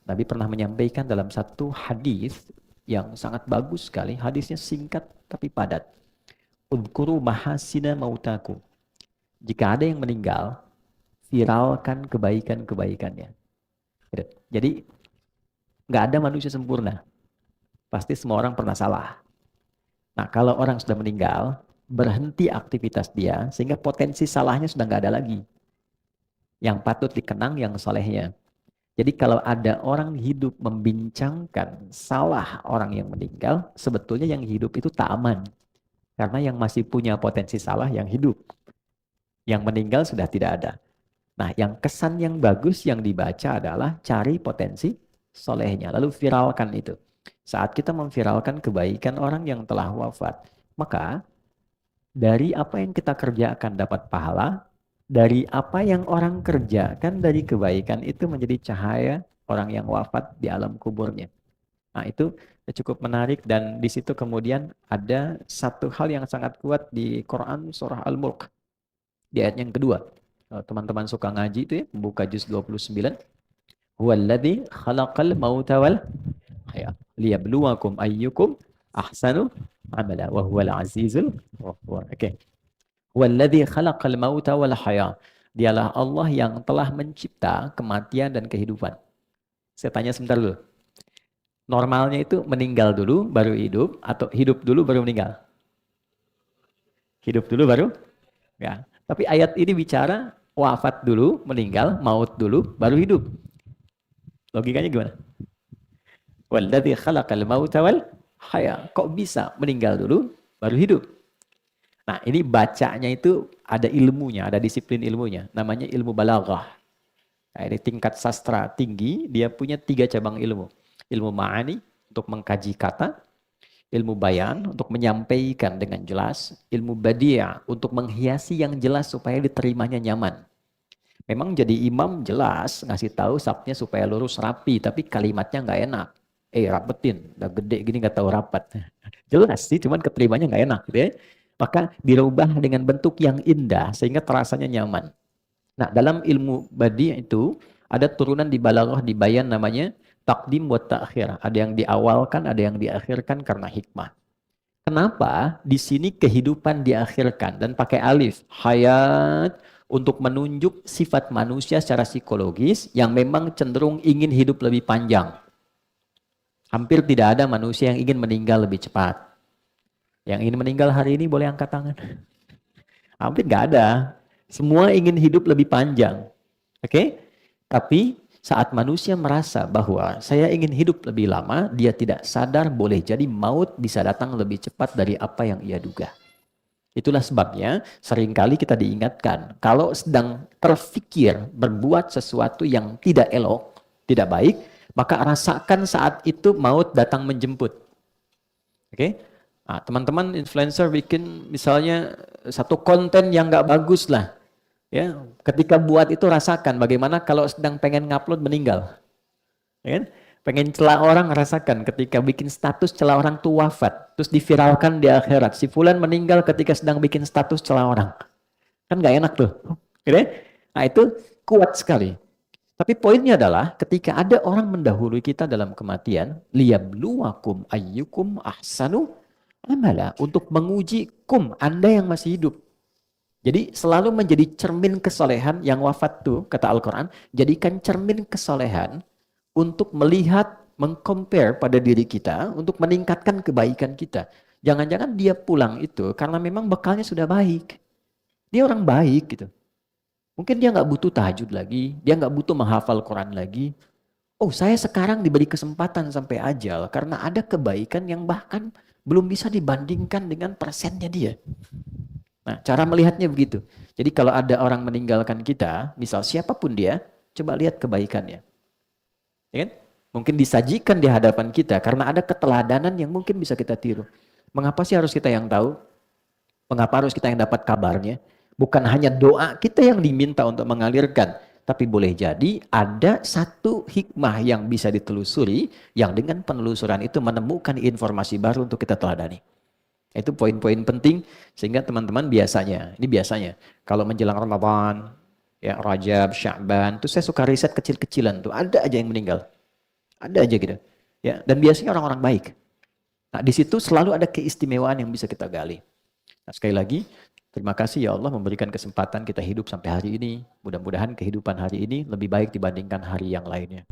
Nabi pernah menyampaikan dalam satu hadis yang sangat bagus sekali. Hadisnya singkat tapi padat. Udkuru mahasina mautaku. Jika ada yang meninggal, viralkan kebaikan-kebaikannya. Gitu. Jadi nggak ada manusia sempurna. Pasti semua orang pernah salah. Nah, kalau orang sudah meninggal, berhenti aktivitas dia, sehingga potensi salahnya sudah nggak ada lagi. Yang patut dikenang yang solehnya. Jadi kalau ada orang hidup membincangkan salah orang yang meninggal, sebetulnya yang hidup itu tak aman. Karena yang masih punya potensi salah yang hidup. Yang meninggal sudah tidak ada. Nah, yang kesan yang bagus yang dibaca adalah cari potensi solehnya. Lalu viralkan itu. Saat kita memviralkan kebaikan orang yang telah wafat, maka dari apa yang kita kerjakan dapat pahala, dari apa yang orang kerjakan dari kebaikan itu menjadi cahaya orang yang wafat di alam kuburnya. Nah, itu cukup menarik dan di situ kemudian ada satu hal yang sangat kuat di Quran surah Al-Mulk di ayat yang kedua. Kalau teman-teman suka ngaji itu ya, buka juz 29. Huwallazi khalaqal mauta wal hayat liyabluwakum ayyukum ahsanu amala wa huwal azizul ghafur. Oke. Huwallazi khalaqal mauta wal hayat. Dialah Allah yang telah mencipta kematian dan kehidupan. Saya tanya sebentar dulu. Normalnya itu meninggal dulu baru hidup atau hidup dulu baru meninggal? Hidup dulu baru? Ya. Tapi ayat ini bicara wafat dulu, meninggal, maut dulu, baru hidup. Logikanya gimana? Walladzi khalaqal mauta wal haya. Kok bisa meninggal dulu baru hidup? Nah, ini bacanya itu ada ilmunya, ada disiplin ilmunya. Namanya ilmu balaghah. Nah, ini tingkat sastra tinggi, dia punya 3 cabang ilmu. Ilmu ma'ani untuk mengkaji kata, ilmu bayan untuk menyampaikan dengan jelas, ilmu badiah untuk menghiasi yang jelas supaya diterimanya nyaman. Memang jadi imam jelas ngasih tahu sabnya supaya lurus rapi, tapi kalimatnya nggak enak. Rapetin, udah gede gini nggak tahu rapat. Jelas sih, cuman keterimanya nggak enak gitu ya. Maka dirubah dengan bentuk yang indah sehingga terasanya nyaman. Nah, dalam ilmu badi itu ada turunan di balaghah di bayan namanya takdim wa ta'khir. Ada yang diawalkan, ada yang diakhirkan karena hikmah. Kenapa di sini kehidupan diakhirkan dan pakai alif hayat untuk menunjuk sifat manusia secara psikologis yang memang cenderung ingin hidup lebih panjang. Hampir tidak ada manusia yang ingin meninggal lebih cepat. Yang ingin meninggal hari ini boleh angkat tangan. Hampir nggak ada. Semua ingin hidup lebih panjang. Oke? Tapi saat manusia merasa bahwa saya ingin hidup lebih lama, dia tidak sadar boleh jadi maut bisa datang lebih cepat dari apa yang ia duga. Itulah sebabnya seringkali kita diingatkan, kalau sedang terfikir berbuat sesuatu yang tidak elok, tidak baik, maka rasakan saat itu maut datang menjemput. Oke? Nah, teman-teman influencer bikin misalnya satu konten yang nggak bagus lah. Ya, ketika buat itu rasakan bagaimana kalau sedang pengen ngupload meninggal. Ya kan? Pengen celah orang rasakan ketika bikin status celah orang tuh wafat, terus diviralkan di akhirat. Si fulan meninggal ketika sedang bikin status celah orang. Kan nggak enak tuh. Gitu ya? Nah, itu kuat sekali. Tapi poinnya adalah ketika ada orang mendahului kita dalam kematian, liyabluwakum ayyukum ahsanu amala, untuk menguji Anda yang masih hidup. Jadi selalu menjadi cermin kesolehan yang wafat tuh, kata Al-Quran, jadikan cermin kesolehan untuk melihat, mengcompare pada diri kita, untuk meningkatkan kebaikan kita. Jangan-jangan dia pulang itu karena memang bekalnya sudah baik. Dia orang baik gitu. Mungkin dia nggak butuh tahajud lagi, dia nggak butuh menghafal Quran lagi. Oh, saya sekarang diberi kesempatan sampai ajal karena ada kebaikan yang bahkan belum bisa dibandingkan dengan persennya dia. Nah, cara melihatnya begitu. Jadi kalau ada orang meninggalkan kita, misal siapapun dia, coba lihat kebaikannya. Ya kan? Mungkin disajikan di hadapan kita karena ada keteladanan yang mungkin bisa kita tiru. Mengapa sih harus kita yang tahu? Mengapa harus kita yang dapat kabarnya? Bukan hanya doa kita yang diminta untuk mengalirkan, tapi boleh jadi ada satu hikmah yang bisa ditelusuri, yang dengan penelusuran itu menemukan informasi baru untuk kita teladani. Itu poin-poin penting, sehingga teman-teman biasanya, ini biasanya, kalau menjelang Ramadan, ya Rajab, Sya'ban, itu saya suka riset kecil-kecilan tuh, ada aja yang meninggal. Ada aja gitu. Ya, dan biasanya orang-orang baik. Nah, di situ selalu ada keistimewaan yang bisa kita gali. Nah, sekali lagi, terima kasih ya Allah memberikan kesempatan kita hidup sampai hari ini. Mudah-mudahan kehidupan hari ini lebih baik dibandingkan hari yang lainnya.